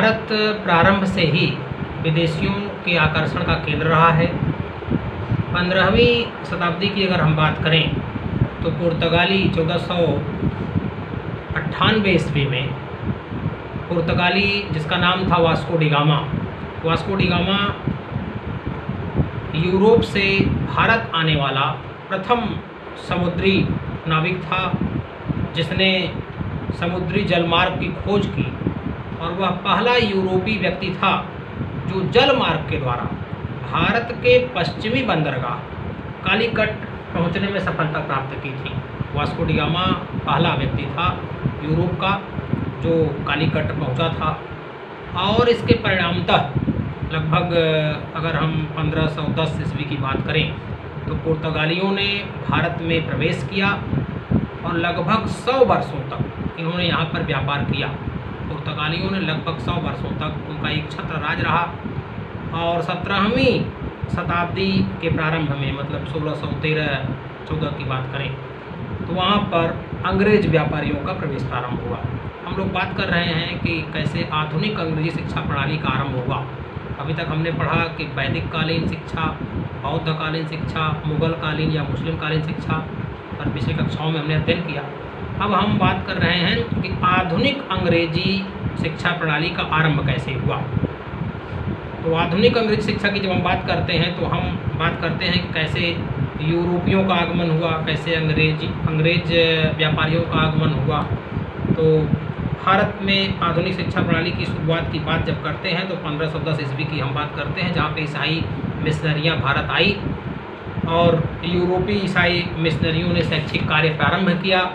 भारत प्रारंभ से ही विदेशियों के आकर्षण का केंद्र रहा है। 15वीं शताब्दी की अगर हम बात करें तो पुर्तगाली 1498 ईस्वी में पुर्तगाली जिसका नाम था वास्को डी गामा यूरोप से भारत आने वाला प्रथम समुद्री नाविक था जिसने समुद्री जलमार्ग की खोज की, और वह पहला यूरोपीय व्यक्ति था जो जल मार्ग के द्वारा भारत के पश्चिमी बंदरगाह कालीकट पहुंचने में सफलता प्राप्त की थी। वास्को डी गामा पहला व्यक्ति था यूरोप का जो कालीकट पहुंचा था, और इसके परिणामतः लगभग अगर हम 1510 ईस्वी की बात करें तो पुर्तगालियों ने भारत में प्रवेश किया और लगभग 100 वर्षों तक इन्होंने यहाँ पर व्यापार किया। पुर्तगालियों ने लगभग 100 वर्षों तक उनका एक छत्र राज रहा, और 17वीं शताब्दी के प्रारंभ में मतलब 1613-14 की बात करें तो वहाँ पर अंग्रेज व्यापारियों का प्रवेश प्रारंभ हुआ। हम लोग बात कर रहे हैं कि कैसे आधुनिक अंग्रेजी शिक्षा प्रणाली का आरंभ हुआ। अभी तक हमने पढ़ा कि वैदिक कालीन शिक्षा, बौद्ध कालीन शिक्षा, मुगल कालीन या मुस्लिम कालीन शिक्षा पर पिछली कक्षाओं में हमने अध्ययन किया। अब हम बात कर रहे हैं कि आधुनिक अंग्रेजी शिक्षा प्रणाली का आरंभ कैसे हुआ। तो आधुनिक अंग्रेजी शिक्षा की जब हम बात करते हैं तो हम बात करते हैं कि कैसे यूरोपियों का आगमन हुआ, कैसे अंग्रेज व्यापारियों का आगमन हुआ। तो भारत में आधुनिक शिक्षा प्रणाली की शुरुआत की बात जब करते हैं तो 1510 ईस्वी की हम बात करते हैं, जहाँ पे ईसाई मिशनरियाँ भारत आई और यूरोपीय ईसाई मिशनरियों ने शैक्षिक कार्य प्रारंभ किया।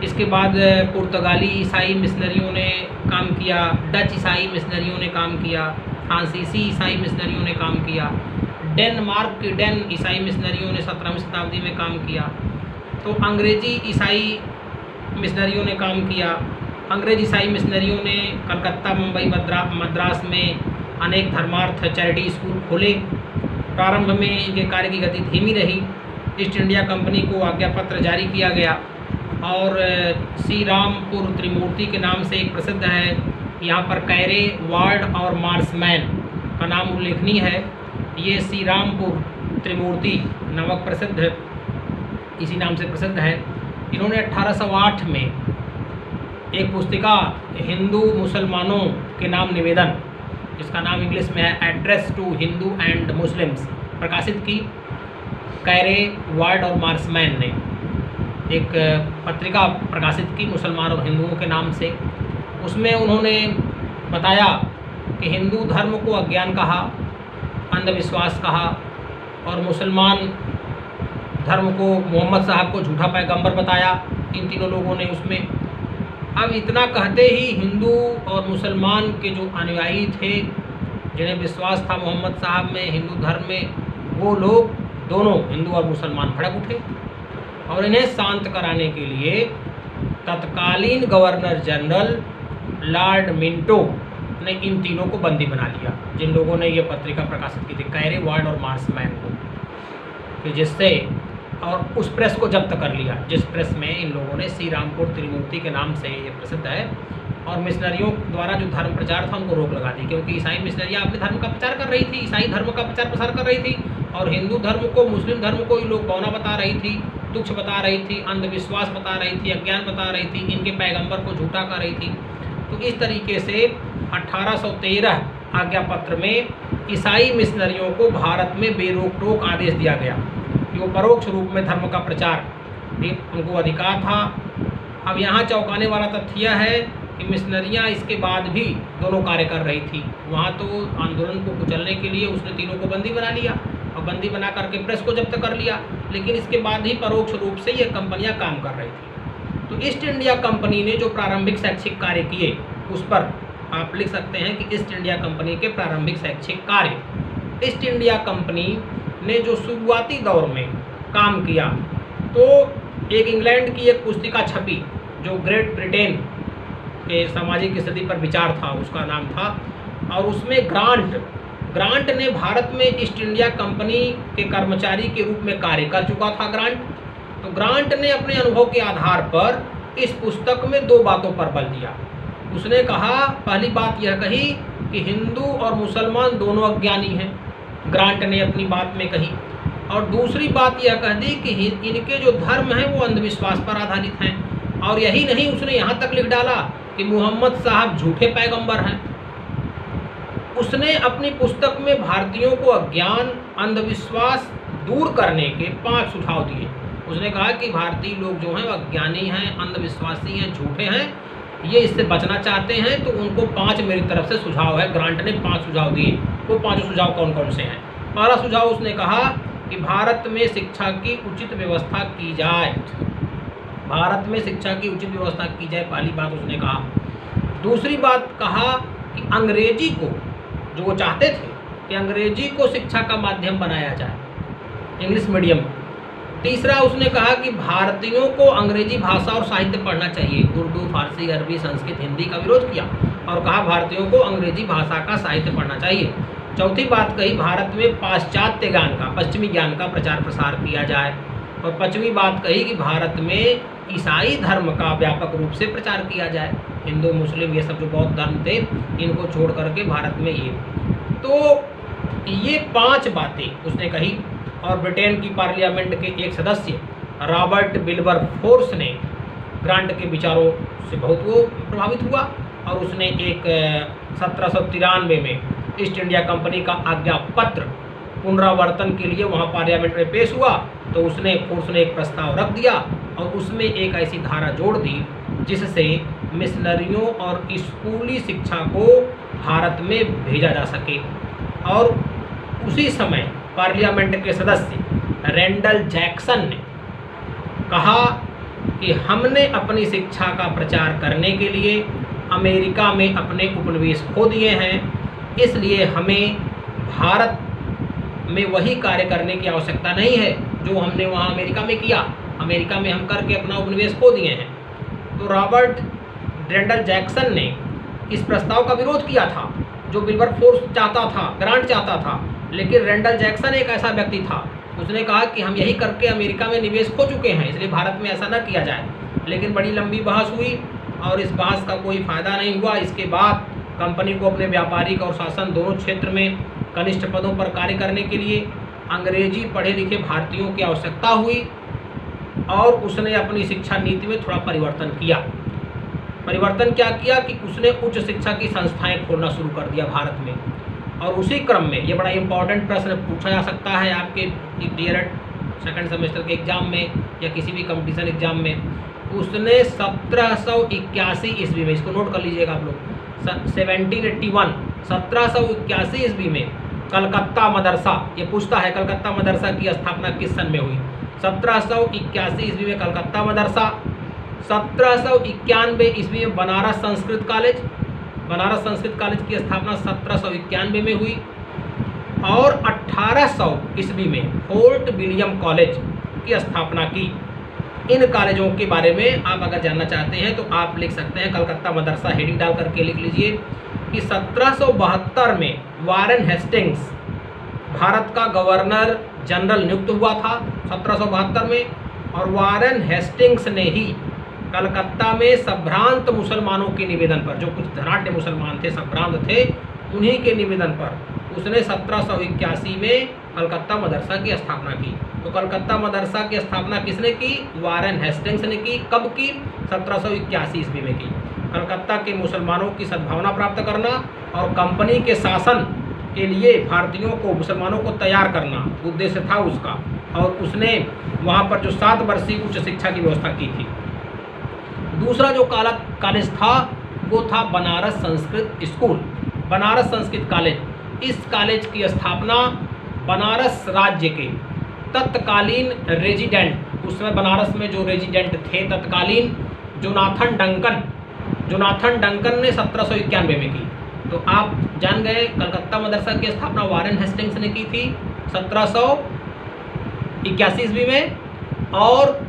इसके बाद पुर्तगाली ईसाई मिशनरियों ने काम किया, डच ईसाई मिशनरियों ने काम किया, फ्रांसीसी ईसाई मिशनरियों ने काम किया, डेनमार्क के डेन ईसाई मिशनरियों ने 17वीं शताब्दी में काम किया। तो अंग्रेजी ईसाई मिशनरियों ने काम किया। अंग्रेज ईसाई मिशनरियों ने कलकत्ता, मुंबई, मद्रास में अनेक धर्मार्थ चैरिटी स्कूल खोले। प्रारंभ में इनके कार्य की गति धीमी रही। ईस्ट इंडिया कंपनी को आज्ञा पत्र जारी किया गया, और श्री रामपुर त्रिमूर्ति के नाम से एक प्रसिद्ध है। यहाँ पर कैरे, वार्ड और मार्समैन का नाम उल्लेखनीय है। ये श्री रामपुर त्रिमूर्ति नामक प्रसिद्ध इसी नाम से प्रसिद्ध है। इन्होंने 1808 में एक पुस्तिका हिंदू मुसलमानों के नाम निवेदन, जिसका नाम इंग्लिश में है address to Hindu and Muslims, प्रकाशित की। कैरे, वार्ड और मार्समैन ने एक पत्रिका प्रकाशित की मुसलमान और हिंदुओं के नाम से। उसमें उन्होंने बताया कि हिंदू धर्म को अज्ञान कहा, अंधविश्वास कहा, और मुसलमान धर्म को मोहम्मद साहब को झूठा पैगंबर बताया, इन तीनों लोगों ने उसमें। अब इतना कहते ही हिंदू और मुसलमान के जो अनुयायी थे, जिन्हें विश्वास था मोहम्मद साहब में, हिंदू धर्म में, वो लोग दोनों हिंदू और मुसलमान भड़क उठे, और इन्हें शांत कराने के लिए तत्कालीन गवर्नर जनरल लॉर्ड मिंटो ने इन तीनों को बंदी बना लिया, जिन लोगों ने ये पत्रिका प्रकाशित की थी, कैरे, वार्ड और मार्समैन को, कि जिससे और उस प्रेस को जब्त कर लिया जिस प्रेस में इन लोगों ने श्री रामपुर त्रिमूर्ति के नाम से ये प्रसिद्ध है। और मिशनरियों द्वारा जो धर्म प्रचार था उनको रोक लगा दी, क्योंकि ईसाई मिशनरियाँ अपने धर्म का प्रचार कर रही थी, ईसाई धर्म का प्रचार प्रसार कर रही थी, और हिंदू धर्म को, मुस्लिम धर्म को ये लोग बौना बता रही थी, तुच्छ बता रही थी, अंधविश्वास बता रही थी, अज्ञान बता रही थी, इनके पैगंबर को झूठा कर रही थी। तो इस तरीके से 1813 आज्ञा पत्र में ईसाई मिशनरियों को भारत में बेरोक टोक आदेश दिया गया कि वो परोक्ष रूप में धर्म का प्रचार उनको अधिकार था। अब यहाँ चौंकाने वाला तथ्य यह है कि मिशनरियाँ इसके बाद भी दोनों कार्य कर रही थी। वहाँ तो आंदोलन को कुचलने के लिए उसने तीनों को बंदी बना लिया और बंदी बना करके प्रेस को जब्त कर लिया, लेकिन इसके बाद ही परोक्ष रूप से ये कंपनियाँ काम कर रही थी। तो ईस्ट इंडिया कंपनी ने जो प्रारंभिक शैक्षिक कार्य किए उस पर आप लिख सकते हैं कि ईस्ट इंडिया कंपनी के प्रारंभिक शैक्षिक कार्य। ईस्ट इंडिया कंपनी ने जो शुरुआती दौर में काम किया, तो एक इंग्लैंड की एक पुस्तिका छपी जो ग्रेट ब्रिटेन के सामाजिक स्थिति पर विचार था, उसका नाम था, और उसमें ग्रांट ने भारत में ईस्ट इंडिया कंपनी के कर्मचारी के रूप में कार्य कर चुका था। ग्रांट ने अपने अनुभव के आधार पर इस पुस्तक में दो बातों पर बल दिया। उसने कहा, पहली बात यह कही कि हिंदू और मुसलमान दोनों अज्ञानी हैं, ग्रांट ने अपनी बात में कही। और दूसरी बात यह कह दी कि इनके जो धर्म हैं वो अंधविश्वास पर आधारित हैं। और यही नहीं, उसने यहाँ तक लिख डाला कि मोहम्मद साहब झूठे पैगंबर हैं। उसने अपनी पुस्तक में भारतीयों को अज्ञान, अंधविश्वास दूर करने के 5 सुझाव दिए। उसने कहा कि भारतीय लोग जो हैं वो अज्ञानी हैं, अंधविश्वासी हैं, झूठे हैं, ये इससे बचना चाहते हैं, तो उनको 5 मेरी तरफ से सुझाव है। ग्रांट ने 5 सुझाव दिए। वो 5 सुझाव कौन कौन से हैं? पहला सुझाव उसने कहा कि भारत में शिक्षा की उचित व्यवस्था की जाए। भारत में शिक्षा की उचित व्यवस्था की जाए, पहली बात उसने कहा। दूसरी बात कहा कि अंग्रेजी को, जो वो चाहते थे कि अंग्रेजी को शिक्षा का माध्यम बनाया जाए, इंग्लिश मीडियम। तीसरा उसने कहा कि भारतीयों को अंग्रेजी भाषा और साहित्य पढ़ना चाहिए। उर्दू, फारसी, अरबी, संस्कृत, हिंदी का विरोध किया और कहा भारतीयों को अंग्रेजी भाषा का साहित्य पढ़ना चाहिए। चौथी बात कही, भारत में पाश्चात्य ज्ञान का, पश्चिमी ज्ञान का प्रचार प्रसार किया जाए। और पांचवी बात कही कि भारत में ईसाई धर्म का व्यापक रूप से प्रचार किया जाए। हिंदू, मुस्लिम, ये सब जो बौद्ध धर्म थे, इनको छोड़ करके भारत में ये। तो ये 5 बातें उसने कही। और ब्रिटेन की पार्लियामेंट के एक सदस्य रॉबर्ट विल्बरफोर्स ने ग्रांट के विचारों से बहुत वो प्रभावित हुआ और उसने एक 1793 में ईस्ट इंडिया कंपनी का आज्ञा पत्र पुनरावर्तन के लिए वहाँ पार्लियामेंट में पेश हुआ। तो फोर्स ने एक प्रस्ताव रख दिया और उसमें एक ऐसी धारा जोड़ दी जिससे मिशनरियों और स्कूली शिक्षा को भारत में भेजा जा सके। और उसी समय पार्लियामेंट के सदस्य रेंडल जैक्सन ने कहा कि हमने अपनी शिक्षा का प्रचार करने के लिए अमेरिका में अपने उपनिवेश खो दिए हैं, इसलिए हमें भारत में वही कार्य करने की आवश्यकता नहीं है जो हमने वहाँ अमेरिका में किया। अमेरिका में हम करके अपना उपनिवेश खो दिए हैं। तो रॉबर्ट रेंडल जैक्सन ने इस प्रस्ताव का विरोध किया था जो विल्बरफोर्स चाहता था, ग्रांट चाहता था। लेकिन रेंडल जैक्सन एक ऐसा व्यक्ति था, उसने कहा कि हम यही करके अमेरिका में निवेश खो चुके हैं, इसलिए भारत में ऐसा न किया जाए। लेकिन बड़ी लंबी बहस हुई और इस बहस का कोई फ़ायदा नहीं हुआ। इसके बाद कंपनी को अपने व्यापारिक और शासन दोनों क्षेत्र में कनिष्ठ पदों पर कार्य करने के लिए अंग्रेजी पढ़े लिखे भारतीयों की आवश्यकता हुई और उसने अपनी शिक्षा नीति में थोड़ा परिवर्तन किया। परिवर्तन क्या किया कि उसने उच्च शिक्षा की संस्थाएं खोलना शुरू कर दिया भारत में। और उसी क्रम में ये बड़ा इंपॉर्टेंट प्रश्न पूछा जा सकता है आपके डीएलएड सेकंड सेमेस्टर के एग्ज़ाम में या किसी भी कंपटीशन एग्ज़ाम में। उसने 1781 ईस्वी में, इसको नोट कर लीजिएगा आप लोग, 1781 ईस्वी में कलकत्ता मदरसा, ये पूछता है कलकत्ता मदरसा की स्थापना किस सन में हुई। 1781 ईस्वी में कलकत्ता मदरसा, 1791 ईस्वी में बनारस संस्कृत कॉलेज, बनारस संस्कृत कॉलेज की स्थापना 1791 में हुई। और 1800 ईस्वी में फोर्ट विलियम कॉलेज की स्थापना की। इन कॉलेजों के बारे में आप अगर जानना चाहते हैं तो आप लिख सकते हैं कलकत्ता मदरसा, हेडिंग डाल करके लिख लीजिए कि 1772 में वारेन हेस्टिंग्स भारत का गवर्नर जनरल नियुक्त हुआ था 1772 में। और वारेन हेस्टिंग्स ने ही कलकत्ता में संभ्रांत मुसलमानों के निवेदन पर, जो कुछ धनाढ़ मुसलमान थे, संभ्रांत थे, उन्हीं के निवेदन पर उसने 1781 में कलकत्ता मदरसा की स्थापना की। तो कलकत्ता मदरसा की स्थापना किसने की? वारेन हेस्टिंग्स ने की। कब की? 1781 ईस्वी में की। कलकत्ता के मुसलमानों की सद्भावना प्राप्त करना और कंपनी के शासन के लिए भारतीयों को, मुसलमानों को तैयार करना उद्देश्य था उसका। और उसने वहाँ पर जो 7 वर्षीय उच्च शिक्षा की व्यवस्था की थी। दूसरा जो कॉलेज था वो था बनारस संस्कृत स्कूल, बनारस संस्कृत कॉलेज। इस कॉलेज की स्थापना बनारस राज्य के तत्कालीन रेजिडेंट, उस समय बनारस में जो रेजिडेंट थे तत्कालीन, जोनाथन डंकन ने 1791 में की। तो आप जान गए कलकत्ता मदरसा की स्थापना वारेन हेस्टिंग्स ने की थी 1781 ईस्वी में। और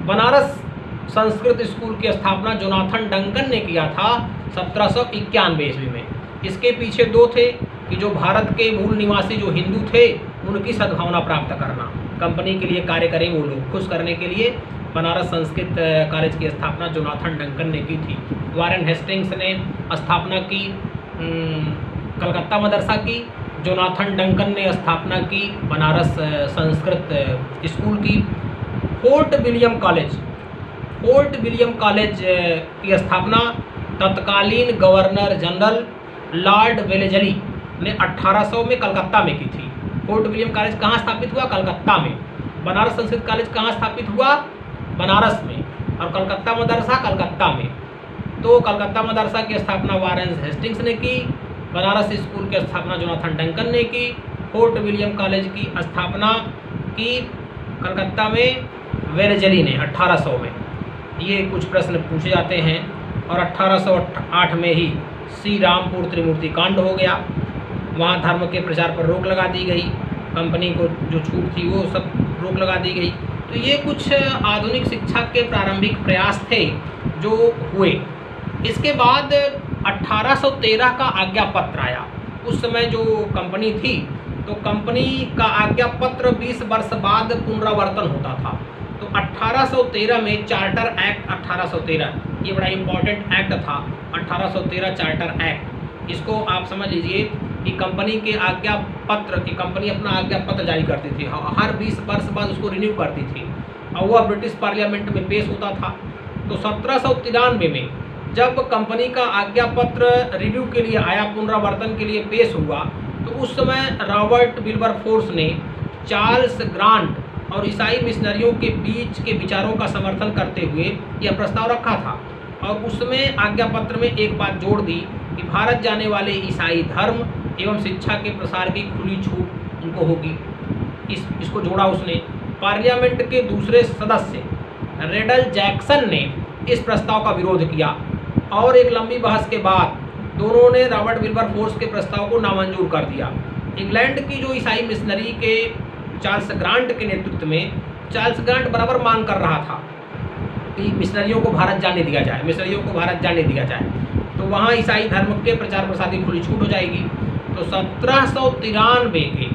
बनारस संस्कृत स्कूल की स्थापना जोनाथन डंकन ने किया था 1791 ईस्वी में। इसके पीछे 2 थे कि जो भारत के मूल निवासी जो हिंदू थे उनकी सद्भावना प्राप्त करना, कंपनी के लिए कार्य करें वो लोग, खुश करने के लिए बनारस संस्कृत कॉलेज की स्थापना जोनाथन डंकन ने की थी। वारेन हेस्टिंग्स ने स्थापना की कलकत्ता मदरसा की। जोनाथन डंकन ने स्थापना की बनारस संस्कृत स्कूल की। फोर्ट विलियम कॉलेज की स्थापना तत्कालीन गवर्नर जनरल लॉर्ड वेलेजली ने 1800 में कलकत्ता में की थी। फोर्ट विलियम कॉलेज कहाँ स्थापित हुआ? कलकत्ता में। बनारस संस्कृत कॉलेज कहाँ स्थापित हुआ? बनारस में। और कलकत्ता मदरसा कलकत्ता में। तो कलकत्ता मदरसा की स्थापना वारेन हेस्टिंग्स ने की। बनारस स्कूल की स्थापना जोनाथन डंकन ने की। फोर्ट विलियम कॉलेज की स्थापना की कलकत्ता में वेलेजली ने 1800 में। ये कुछ प्रश्न पूछे जाते हैं। और 1808 में ही श्री रामपुर त्रिमूर्ति कांड हो गया। वहाँ धर्म के प्रचार पर रोक लगा दी गई। कंपनी को जो छूट थी वो सब रोक लगा दी गई। तो ये कुछ आधुनिक शिक्षा के प्रारंभिक प्रयास थे जो हुए। इसके बाद 1813 का आज्ञा पत्र आया। उस समय जो कंपनी थी तो कंपनी का आज्ञा पत्र 20 वर्ष बाद पुनरावर्तन होता था। तो 1813 में चार्टर एक्ट 1813, ये बड़ा इम्पोर्टेंट एक्ट था। 1813 चार्टर एक्ट, इसको आप समझ लीजिए कि कंपनी के आज्ञा पत्र की कंपनी अपना आज्ञा पत्र जारी करती थी। हर 20 वर्ष बाद उसको रिन्यू करती थी और वह ब्रिटिश पार्लियामेंट में पेश होता था। तो 1793 में जब कंपनी का आज्ञा पत्र रिव्यू के लिए आया, पुनरावर्तन के लिए पेश हुआ, तो उस समय रॉबर्ट विल्बरफोर्स ने चार्ल्स ग्रांट और ईसाई मिशनरियों के बीच के विचारों का समर्थन करते हुए यह प्रस्ताव रखा था। और उसमें आज्ञा पत्र में एक बात जोड़ दी कि भारत जाने वाले ईसाई धर्म एवं शिक्षा के प्रसार की खुली छूट उनको होगी। इसको जोड़ा उसने। पार्लियामेंट के दूसरे सदस्य रेडल जैक्सन ने इस प्रस्ताव का विरोध किया और एक लंबी बहस के बाद दोनों ने रॉबर्ट विल्बरफोर्स के प्रस्ताव को नामंजूर कर दिया। इंग्लैंड की जो ईसाई मिशनरी के चार्ल्स ग्रांट के नेतृत्व में, चार्ल्स ग्रांट बराबर मांग कर रहा था कि मिशनरियों को भारत जाने दिया जाए, तो वहाँ ईसाई धर्म के प्रचार प्रसार की खुली छूट हो जाएगी। तो 1793 के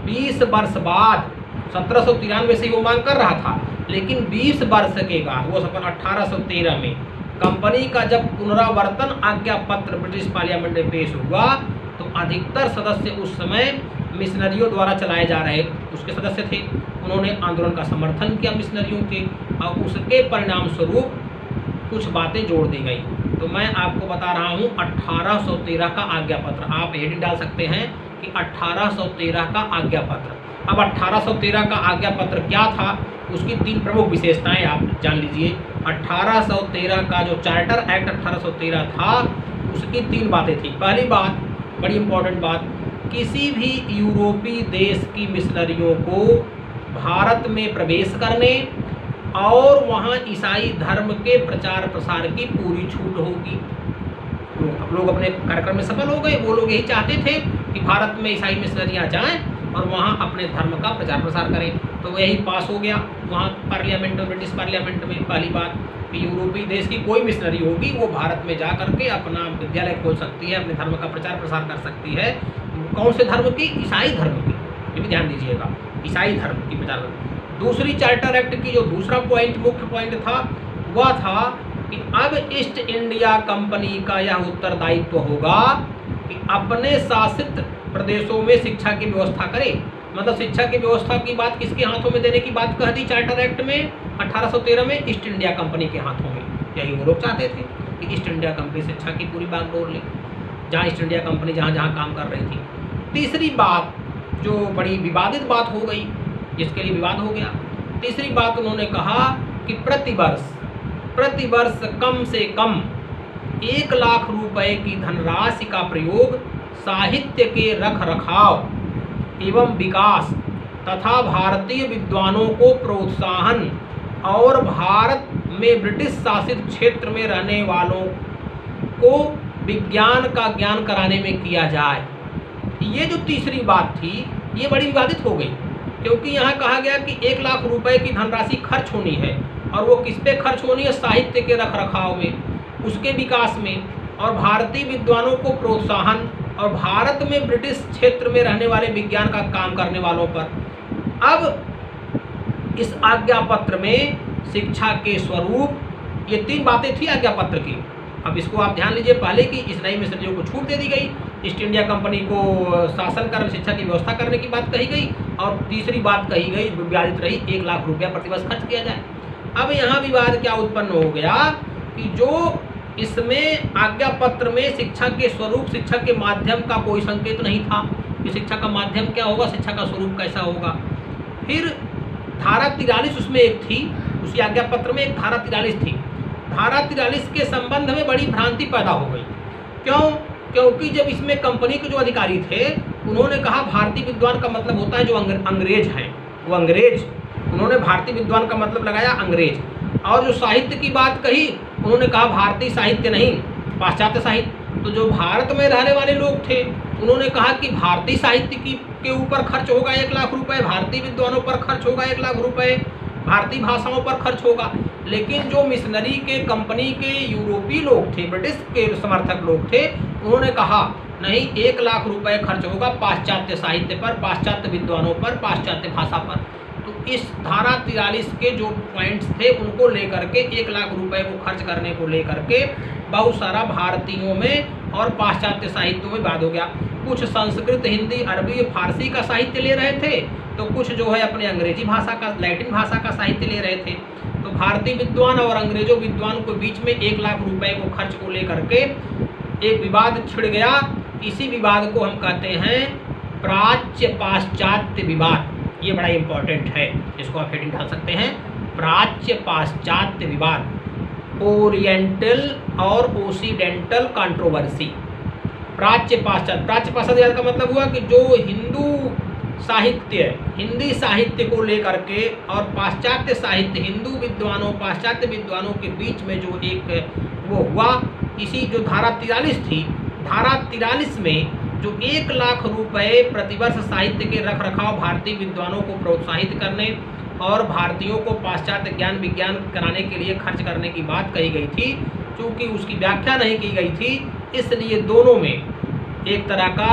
20 वर्ष बाद, 1793 से वो मांग कर रहा था, लेकिन 20 वर्ष के बाद वो 1813 में कंपनी का जब पुनरावर्तन आज्ञा पत्र ब्रिटिश पार्लियामेंट में पेश हुआ, तो अधिकतर सदस्य उस समय मिशनरियों द्वारा चलाए जा रहे उसके सदस्य थे। उन्होंने आंदोलन का समर्थन किया मिशनरियों के, और उसके परिणाम स्वरूप कुछ बातें जोड़ दी गई। तो मैं आपको बता रहा हूँ 1813 का आज्ञा पत्र। आप हेडिंग डाल सकते हैं कि 1813 का आज्ञा पत्र। अब 1813 का आज्ञा पत्र क्या था, उसकी 3 प्रमुख विशेषताएं आप जान लीजिए। 1813 का जो चार्टर एक्ट 1813 था, उसकी 3 बातें थी। पहली बात, बड़ी इंपॉर्टेंट बात, किसी भी यूरोपीय देश की मिशनरियों को भारत में प्रवेश करने और वहाँ ईसाई धर्म के प्रचार प्रसार की पूरी छूट होगी। लोग अपने कार्यक्रम में सफल हो गए। वो लोग यही चाहते थे कि भारत में ईसाई मिशनरियाँ जाएं और वहाँ अपने धर्म का प्रचार प्रसार करें। तो यही पास हो गया वहाँ पार्लियामेंट में, ब्रिटिश पार्लियामेंट में। पहली बात कि यूरोपीय देश की कोई मिशनरी होगी वो भारत में जा करके अपना विद्यालय खोल सकती है, अपने धर्म का प्रचार प्रसार कर सकती है। कौन से धर्म की? ईसाई धर्म की। ये भी ध्यान दीजिएगा, ईसाई धर्म की प्रचार। दूसरी चार्टर एक्ट की जो दूसरा पॉइंट, मुख्य पॉइंट था, वह था कि अब ईस्ट इंडिया कंपनी का यह उत्तरदायित्व होगा कि अपने शासित प्रदेशों में शिक्षा की व्यवस्था करे। मतलब शिक्षा की व्यवस्था की बात किसके हाथों में देने की बात कह दी चार्टर एक्ट में 1813 में? ईस्ट इंडिया कंपनी के हाथों में। यही वो लोग चाहते थे कि ईस्ट इंडिया कंपनी शिक्षा की पूरी बागडोर ले, जहाँ ईस्ट इंडिया कंपनी जहाँ जहाँ काम कर रही थी। तीसरी बात, जो बड़ी विवादित बात हो गई, जिसके लिए विवाद हो गया, तीसरी बात उन्होंने कहा कि प्रति वर्ष कम से कम 1 लाख रुपए की धनराशि का प्रयोग साहित्य के रख रखाव एवं विकास तथा भारतीय विद्वानों को प्रोत्साहन और भारत में ब्रिटिश शासित क्षेत्र में रहने वालों को विज्ञान का ज्ञान कराने में किया जाए। ये जो तीसरी बात थी, ये बड़ी विवादित हो गई, क्योंकि यहाँ कहा गया कि 1 लाख रुपए की धनराशि खर्च होनी है, और वो किस पे खर्च होनी है? साहित्य के रख रखाव में, उसके विकास में, और भारतीय विद्वानों को प्रोत्साहन, और भारत में ब्रिटिश क्षेत्र में रहने वाले विज्ञान का काम करने वालों पर। अब इस आज्ञा पत्र में शिक्षा के स्वरूप, ये 3 बातें थी आज्ञा पत्र की। अब इसको आप ध्यान लीजिए, पहले कि इस नई मिशनरियों को छूट दे दी गई, ईस्ट इंडिया कंपनी को शासन कर शिक्षा की व्यवस्था करने की बात कही गई, और तीसरी बात कही गई विवादित रही 1 लाख रुपया प्रतिवर्ष खर्च किया जाए। अब यहाँ विवाद क्या उत्पन्न हो गया कि जो इसमें आज्ञा पत्र में शिक्षा के स्वरूप, शिक्षा के माध्यम का कोई संकेत नहीं था कि शिक्षा का माध्यम क्या होगा, शिक्षा का स्वरूप कैसा होगा। फिर धारा 43 उसमें एक थी, उसी आज्ञा पत्र में एक धारा 43 थी। धारा 43 के संबंध में बड़ी भ्रांति पैदा हो गई। क्यों? क्योंकि जब इसमें कंपनी के जो अधिकारी थे उन्होंने कहा भारतीय विद्वान का मतलब होता है जो अंग्रेज हैं, वो अंग्रेज, उन्होंने भारतीय विद्वान का मतलब लगाया अंग्रेज। और जो साहित्य की बात कही उन्होंने कहा भारतीय साहित्य नहीं, पाश्चात्य साहित्य। तो जो भारत में रहने वाले लोग थे उन्होंने कहा कि भारतीय साहित्य के ऊपर खर्च होगा 1 लाख रुपए, भारतीय विद्वानों पर खर्च होगा 1 लाख रुपए, भारतीय भाषाओं पर खर्च होगा। लेकिन जो मिशनरी के कंपनी के यूरोपीय लोग थे, ब्रिटिश के समर्थक लोग थे, उन्होंने कहा नहीं, 1 लाख रुपए खर्च होगा पाश्चात्य साहित्य पर, पाश्चात्य विद्वानों पर, पाश्चात्य भाषा पर। तो इस धारा 43 के जो पॉइंट्स थे उनको लेकर के 1 लाख रुपए को खर्च करने को लेकर के बहुत सारा भारतीयों में और पाश्चात्य साहित्यों में विवाद हो गया। कुछ संस्कृत, हिंदी, अरबी, फारसी का साहित्य ले रहे थे, तो कुछ जो है अपने अंग्रेजी भाषा का, लैटिन भाषा का साहित्य ले रहे थे। तो भारतीय विद्वान और अंग्रेजों विद्वान के बीच में 1 लाख रुपए को खर्च को लेकर के एक विवाद छिड़ गया। इसी विवाद को हम कहते हैं प्राच्य पाश्चात्य विवाद। ये बड़ा इंपॉर्टेंट है, इसको आप हेडिंग डाल सकते हैं, प्राच्य पाश्चात्य विवाद, ओरिएंटल और ओसिडेंटल कंट्रोवर्सी। प्राच्य पाश्चात्य का मतलब हुआ कि जो हिंदू साहित्य, हिंदी साहित्य को लेकर के और पाश्चात्य साहित्य, हिंदू विद्वानों पाश्चात्य विद्वानों के बीच में जो एक वो हुआ, इसी जो धारा 43 थी, धारा 43 में जो 1 लाख रुपए प्रतिवर्ष साहित्य के रख रखाव, भारतीय विद्वानों को प्रोत्साहित करने और भारतीयों को पाश्चात्य ज्ञान विज्ञान कराने के लिए खर्च करने की बात कही गई थी, चूँकि उसकी व्याख्या नहीं की गई थी, इसलिए दोनों में एक तरह का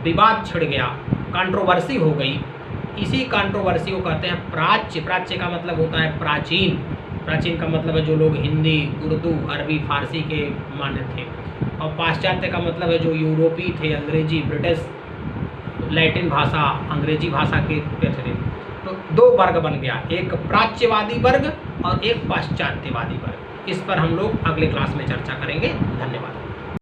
विवाद छिड़ गया, कंट्रोवर्सी हो गई। इसी कंट्रोवर्सी को कहते हैं प्राच्य। प्राच्य का मतलब होता है प्राचीन, प्राचीन का मतलब है जो लोग हिंदी, उर्दू, अरबी, फारसी के मान्य थे, और पाश्चात्य का मतलब है जो यूरोपीय थे, अंग्रेजी, ब्रिटिश, लैटिन भाषा, अंग्रेजी भाषा के थे। तो 2 वर्ग बन गया, एक प्राच्यवादी वर्ग और एक पाश्चात्यवादी वर्ग। इस पर हम लोग अगले क्लास में चर्चा करेंगे। धन्यवाद।